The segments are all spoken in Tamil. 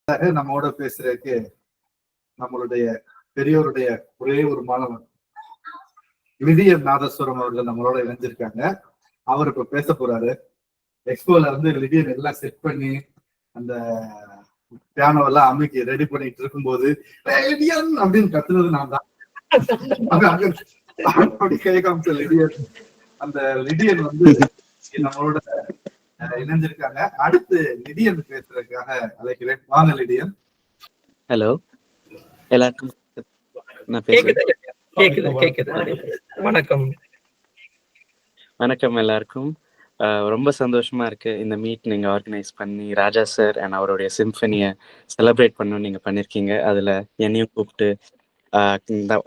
நம்மோட பேசுறதுக்கு நம்மளுடைய பெரியோருடைய ஒரே ஒரு மாணவன் லிடியன் நாதஸ்வரம் அவர்கள் நம்மளோட இணைஞ்சிருக்காங்க. அவர் இப்ப பேச போறாரு. எக்ஸ்போல வந்து லிடியன் எல்லாம் செட் பண்ணி அந்த பியானோ எல்லாம் அமைக்கி ரெடி பண்ணிட்டு இருக்கும்போது லிடியன் அப்படின்னு கத்துனது நான் தான். அப்படி கை காமிச்ச லிடியன், அந்த லிடியன் வந்து நம்மளோட இணைஞ்சிருக்காங்க. அடுத்து லிடியன் பேசுறதுக்காக அழைக்கிறேன். வாங்க லிடியன். ஹலோ எல்லாருக்கும் வணக்கம். வணக்கம் எல்லாருக்கும். ரொம்ப சந்தோஷமா இருக்கு இந்த மீட் நீங்க ஆர்கனைஸ் பண்ணி ராஜா சார் அண்ட் அவருடைய சிம்பனியை செலிப்ரேட் பண்ணணும் நீங்க பண்ணிருக்கீங்க. அதுல என்னையும் கூப்பிட்டு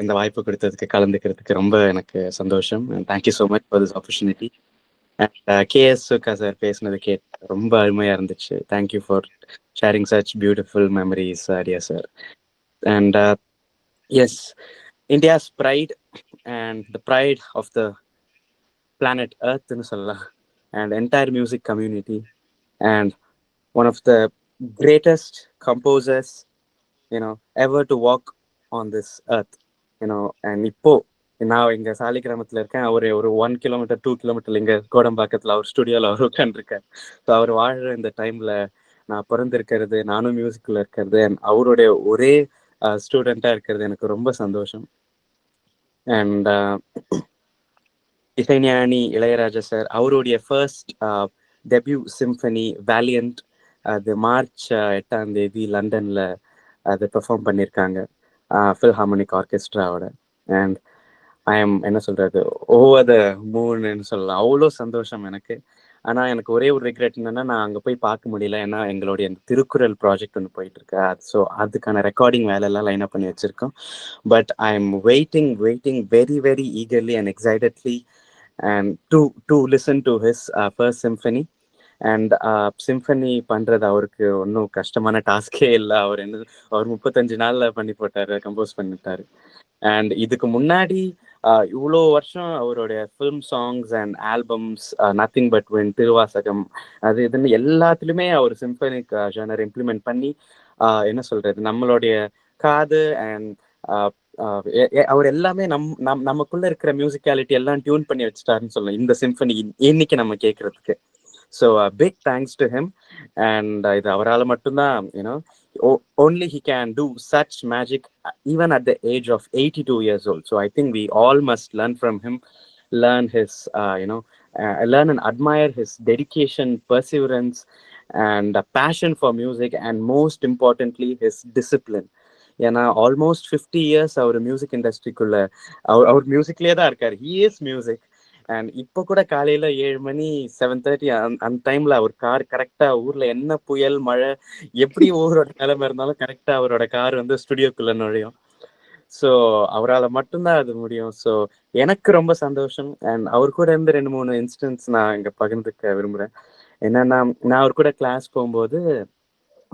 இந்த வாய்ப்பு கொடுத்ததுக்கு கலந்துக்கிறதுக்கு ரொம்ப எனக்கு சந்தோஷம். Thank you so much for this opportunity. And KS Suga sir பேசினது ரொம்ப அருமையா இருந்துச்சு. Thank you for sharing such beautiful memories dear sir. And yes, India's pride and the pride of the planet Earth nu solla, and entire music community, and one of the greatest composers ever to walk on this earth, and இப்போ நான் இங்க சாலிகிராமத்துல இருக்கேன். அவர் ஒரு 1 கிலோமீட்டர் 2 கிலோமீட்டர் இங்க கோடம்பாக்கத்துல அவர் ஸ்டுடியோல அவர் உட்காந்துருக்காரு. ஸோ அவர் வாழ்ற இந்த டைம்ல நான் பிறந்திருக்கிறது, நானும் மியூசிக்ல இருக்கிறது, அண்ட் அவருடைய ஒரே ஸ்டூடெண்டா இருக்கிறது எனக்கு ரொம்ப சந்தோஷம். அண்ட் இசைஞானி இளையராஜா சார் அவருடைய ஃபர்ஸ்ட் டெபியூ சிம்பனி வேலியன்ட் அது மார்ச் 8 லண்டன்ல அது பெர்ஃபார்ம் பண்ணியிருக்காங்க ஃபில்ஹார்மோனிக் ஆர்கெஸ்ட்ராவோட. அண்ட் ஐ எம் என்ன சொல்றது, ஓவர் த மூன்னு சொல்லலாம். அவ்வளோ சந்தோஷம் எனக்கு. ஆனால் எனக்கு ஒரே ஒரு ரிக்ரெட் என்னன்னா, நான் அங்கே போய் பார்க்க முடியல. ஏன்னா எங்களுடைய அந்த திருக்குறள் ப்ராஜெக்ட் ஒன்று போயிட்டு இருக்கு. ஸோ அதுக்கான ரெக்கார்டிங் வேலையெல்லாம் லைன் அப் பண்ணி வச்சிருக்கோம். But I am waiting very very eagerly and எக்ஸைட்டட்லி and to listen to his first symphony. And symphony பண்ணுறது அவருக்கு ஒன்றும் கஷ்டமான டாஸ்கே இல்லை. அவர் 35 நாளில் பண்ணி போட்டார், கம்போஸ் பண்ணிட்டாரு. அண்ட் இதுக்கு முன்னாடி இவ்வளோ வருஷம் அவருடைய film songs and albums nothing but win, Thiruvasagam, அது இதுன்னு எல்லாத்துலேயுமே அவர் சிம்பனிக் ஜானர் இம்ப்ளிமெண்ட் பண்ணி என்ன சொல்றது, நம்மளுடைய காது அண்ட் அவர் எல்லாமே நமக்குள்ள இருக்கிற மியூசிக்காலிட்டி எல்லாம் டியூன் பண்ணி வச்சுட்டாருன்னு சொல்லலாம் இந்த சிம்பனி இன்னைக்கு நம்ம கேட்கறதுக்கு. So big thanks to him. And இது அவரால் மட்டும்தான் only he can do such magic even at the age of 82 years old. So I think we all must learn from him, learn his learn and admire his dedication, perseverance, and passion for music, and most importantly his discipline. ஏன்னா ஆல்மோஸ்ட் 50 years அவர் மியூசிக் இண்டஸ்ட்ரிக்குள்ள அவர் மியூசிக்லேயே தான் இருக்கார். he is music. அண்ட் இப்போ கூட காலையில 7 மணி 7:30 அந்த டைம்ல அவர் கார் கரெக்டா ஊர்ல என்ன புயல் மழை எப்படி ஊரோட நிலைமை இருந்தாலும் கரெக்டா அவரோட கார் வந்து ஸ்டுடியோக்குள்ள நுழையும். ஸோ அவரால் மட்டும்தான் அது முடியும். ஸோ எனக்கு ரொம்ப சந்தோஷம். அண்ட் அவர் கூட இருந்து 2-3 இன்ஸ்டன்ஸ் நான் இங்க பகிர்ந்துக்க விரும்புறேன். என்னன்னா, நான் அவர் கூட கிளாஸ் போகும்போது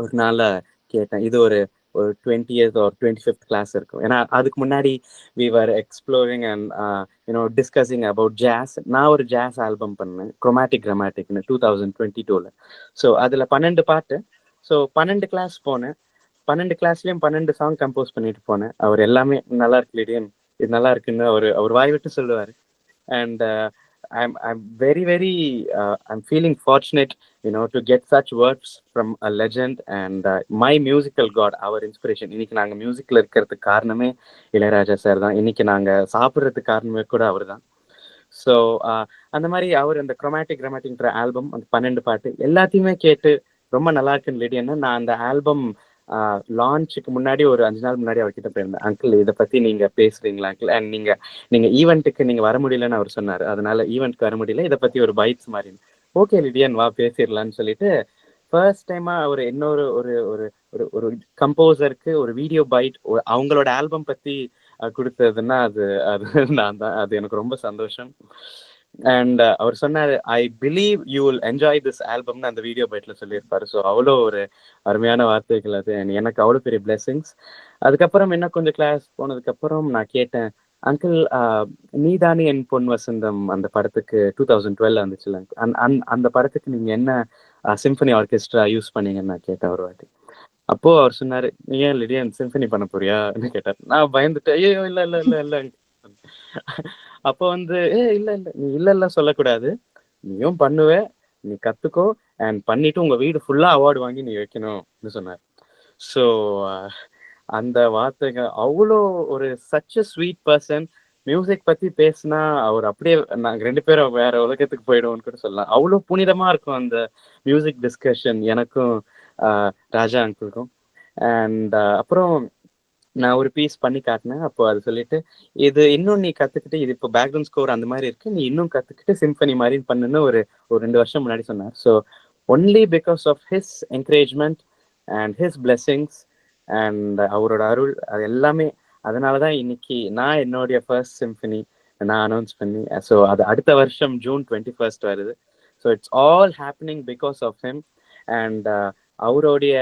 ஒரு நாள் கேட்டேன், இது ஒரு 20th or 25th கிளாஸ் இருக்கும். ஏன்னா அதுக்கு முன்னாடி we were exploring and discussing about jazz. நான் ஒரு ஜாஸ் ஆல்பம் பண்ணேன், குரோமேட்டிக் கிராமேட்டிக்னு 2022ல. ஸோ அதில் 12 பாட்டு. ஸோ 12 கிளாஸ் போனேன். 12 கிளாஸ்லேயும் 12 சாங் கம்போஸ் பண்ணிட்டு போனேன். அவர் எல்லாமே நல்லா இருக்கு லிடியன், இது நல்லா இருக்குன்னு அவர் வாய் விட்டு சொல்லுவார். And I'm feeling fortunate to get such words from a legend and my musical god, our inspiration. இன்னைக்கு நாங்க மியூசிக்ல இருக்கிறதுக்கு காரணமே இளையராஜா சார் தான். இன்னைக்கு நாங்க சாப்பிட்றதுக்கு காரணமே கூட அவர் தான். ஸோ அந்த மாதிரி அவர் அந்த குரோமேட்டிக் கிராமேட்டிக்ன்ற ஆல்பம் அந்த 12 பாட்டு எல்லாத்தையுமே கேட்டு ரொம்ப நல்லா இருக்குன்னு லிடியன்னா, நான் அந்த ஆல்பம் லான்ச்சுக்கு முன்னாடி ஒரு 5 நாள் முன்னாடி அவர்கிட்ட போயிருந்தேன். அங்கிள் இதை பத்தி நீங்க பேசுறீங்களா அங்கிள்? அண்ட் நீங்க ஈவெண்ட்டுக்கு நீங்க வர முடியலன்னு அவர் சொன்னார். அதனால ஈவெண்ட்க்கு வர முடியல, இதை பத்தி ஒரு பைட்ஸ் மாதிரி. ஓகே லிடியன் வா பேசிடலான்னு சொல்லிட்டு ஃபர்ஸ்ட் டைமா அவர் இன்னொரு ஒரு ஒரு கம்போசருக்கு ஒரு வீடியோ பைட் அவங்களோட ஆல்பம் பத்தி கொடுத்ததுன்னா அது நான் தான். அது எனக்கு ரொம்ப சந்தோஷம். அண்ட் அவர் சொன்னாரு, I believe you will enjoy this ஆல்பம்னு அந்த வீடியோ பைட்ல சொல்லியிருப்பாரு. ஸோ அவ்வளோ ஒரு அருமையான வார்த்தைகள் அது. எனக்கு அவ்வளோ பெரிய பிளெஸிங்ஸ். அதுக்கப்புறம் இன்னும் கொஞ்சம் கிளாஸ் போனதுக்கப்புறம் நான் கேட்டேன், அங்கிள் நீதானே என் பொன் வசந்தம் அந்த படத்துக்கு 2012 வந்துச்சுல, அந்த படத்துக்கு நீங்க என்ன சிம்பனி ஆர்கெஸ்ட்ரா யூஸ் பண்ணீங்கன்னு நான் கேட்டேன் ஒரு வாட்டி. அப்போ அவர் சொன்னாரு, நீ ஏன் லிடியன் சிம்பனி பண்ண போறியான்னு கேட்டார். நான் பயந்துட்டு, ஐயோ இல்ல இல்ல இல்ல இல்ல. அப்போ வந்து இல்ல இல்ல நீ இல்ல இல்ல சொல்லக்கூடாது, நீயும் பண்ணுவ, நீ கத்துக்கோ, அண்ட் பண்ணிட்டு உங்க வீடு ஃபுல்லா அவார்டு வாங்கி நீ வைக்கணும்னு சொன்னார். ஸோ அந்த வார்த்தைங்க அவ்வளோ ஒரு such a sweet person. Music பத்தி பேசினா அவர் அப்படியே நாங்க 2 பேரும் வேற உலகத்துக்கு போயிடுவோம்னு கூட சொல்லலாம். அவ்வளோ புனிதமா இருக்கும் அந்த மியூசிக் டிஸ்கஷன் எனக்கும் ராஜா அங்கிளுக்கும். அண்ட் அப்புறம் நான் ஒரு பீஸ் பண்ணி காட்டினேன். அப்போ அது சொல்லிட்டு, இது இன்னும் நீ கத்துக்கிட்டு, இது இப்போ பேக்ரவுண்ட் ஸ்கோர் அந்த மாதிரி இருக்கு, நீ இன்னும் கத்துக்கிட்டு சிம்பனி மாதிரி பண்ணுன்னு ஒரு 2 வருஷம் முன்னாடி சொன்னார். So only because of his encouragement and his blessings and அவரோட அருள், அது எல்லாமே. அதனால தான் இன்னைக்கு நான் என்னுடைய ஃபர்ஸ்ட் சிம்பனி நான் அனௌன்ஸ் பண்ணி, ஸோ அது அடுத்த வருஷம் June 21 வருது. So it's all happening because of him. And அவருடைய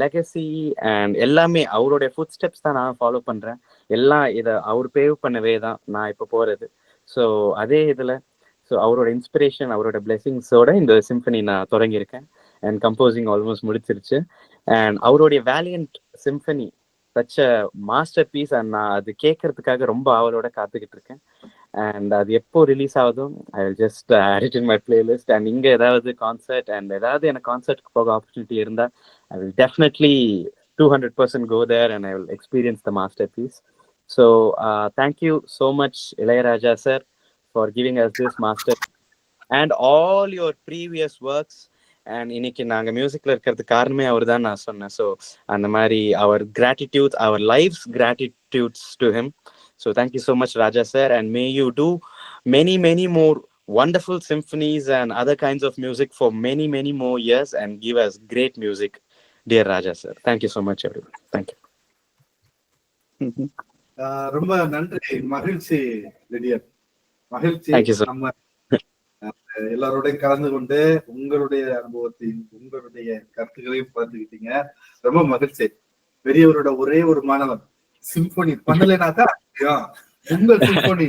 லெகசி அண்ட் எல்லாமே அவருடைய ஃபுட் ஸ்டெப்ஸ் தான் நான் ஃபாலோ பண்றேன். எல்லாம் இதை அவர் பேவ் பண்ணவே தான் நான் இப்போ போறது. ஸோ அதே இதுல ஸோ அவரோட இன்ஸ்பிரேஷன், அவரோட பிளெஸிங்ஸோட இந்த சிம்பனி நான் தொடங்கியிருக்கேன். அண்ட் கம்போசிங் ஆல்மோஸ்ட் முடிச்சிருச்சு. அண்ட் அவருடைய valiant symphony such a masterpiece. And நான் அது கேட்கறதுக்காக ரொம்ப ஆவலோட காத்துக்கிட்டு இருக்கேன். அண்ட் அது எப்போ ரிலீஸ் ஆகுதும் I will just add it in my playlist. And இங்கே ஏதாவது கான்சர்ட் அண்ட் ஏதாவது எனக்கு கான்சர்ட்க்கு போக ஆப்பர்ச்சுனிட்டி இருந்தால் I will definitely 200% go there and I will experience the masterpiece. So thank you so much Ilayaraja sir for giving us this master and all your previous works. And இன்னைக்கு நாங்கள் மியூசிக்ல இருக்கிறதுக்கு காரணமே அவர் தான் நான் சொன்னேன். ஸோ அந்த மாதிரி அவர் கிராட்டிடியூட், அவர் life's gratitudes to him. So thank you so much Raja sir, and may you do many more wonderful symphonies and other kinds of music for many more years and give us great music, dear Raja sir. Thank you so much everyone. Thank you. ரொம்ப நன்றி, மகிழ்ச்சி லிடியன், மகிழ்ச்சி. Thank you sir. நம்ம எல்லாரோடையும் கலந்து கொண்டு உங்களுடைய அனுபவத்தையும் உங்களுடைய கருத்துக்களையும் பகிர்ந்துக்கிட்டீங்க. ரொம்ப மகிழ்ச்சி. பெரியவரோட ஒரே ஒரு மாணவன் சிம்பனி பண்ணலைனாக்கா உங்கள் சிம்பனி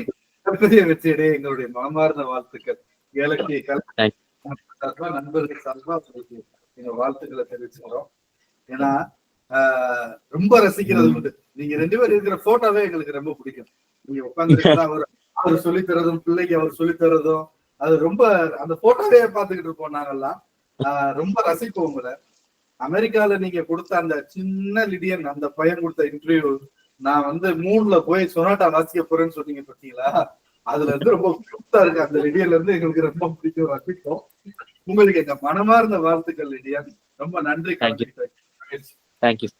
பெரிய வெற்றியடே. எங்களுடைய மனமார்ந்த வாழ்த்துக்கள். ஏலக்கிய கல்வி நண்பர்கள் சார்பா உங்களுக்கு எங்க வாழ்த்துக்களை தெரிவிச்சுக்கிறோம். ஏன்னா ரொம்ப ரசிக்கிறது உண்டு. நீங்க 2 பேர் இருக்கிற போட்டோவே எங்களுக்கு ரொம்ப பிடிக்கும். நீங்க உட்கார்ந்து அவர் சொல்லி தரதும் பிள்ளைக்கு அவர் சொல்லி தரதும் அது ரொம்ப, அந்த போட்டோவே பார்த்துக்கிட்டு இருப்போம் நாங்கெல்லாம். ரொம்ப ரசிப்போம் உங்களை. அமெரிக்கால நீங்க கொடுத்த அந்த சின்ன லிடியன், அந்த பையன் கொடுத்த இன்டர்வியூ, நான் வந்து 3ல போய் சொனாட்டா வாசிக்க போறேன்னு சொன்னீங்க பார்த்தீங்களா, அதுல இருந்து ரொம்ப கியூட்டா இருக்கு. அந்த லிடியன்ல இருந்து எங்களுக்கு ரொம்ப பிடிக்கும், ரசிக்கும். உங்களுக்கு எங்க மனமார்ந்த வாழ்த்துக்கள் லிடியன். ரொம்ப நன்றி. Thank you.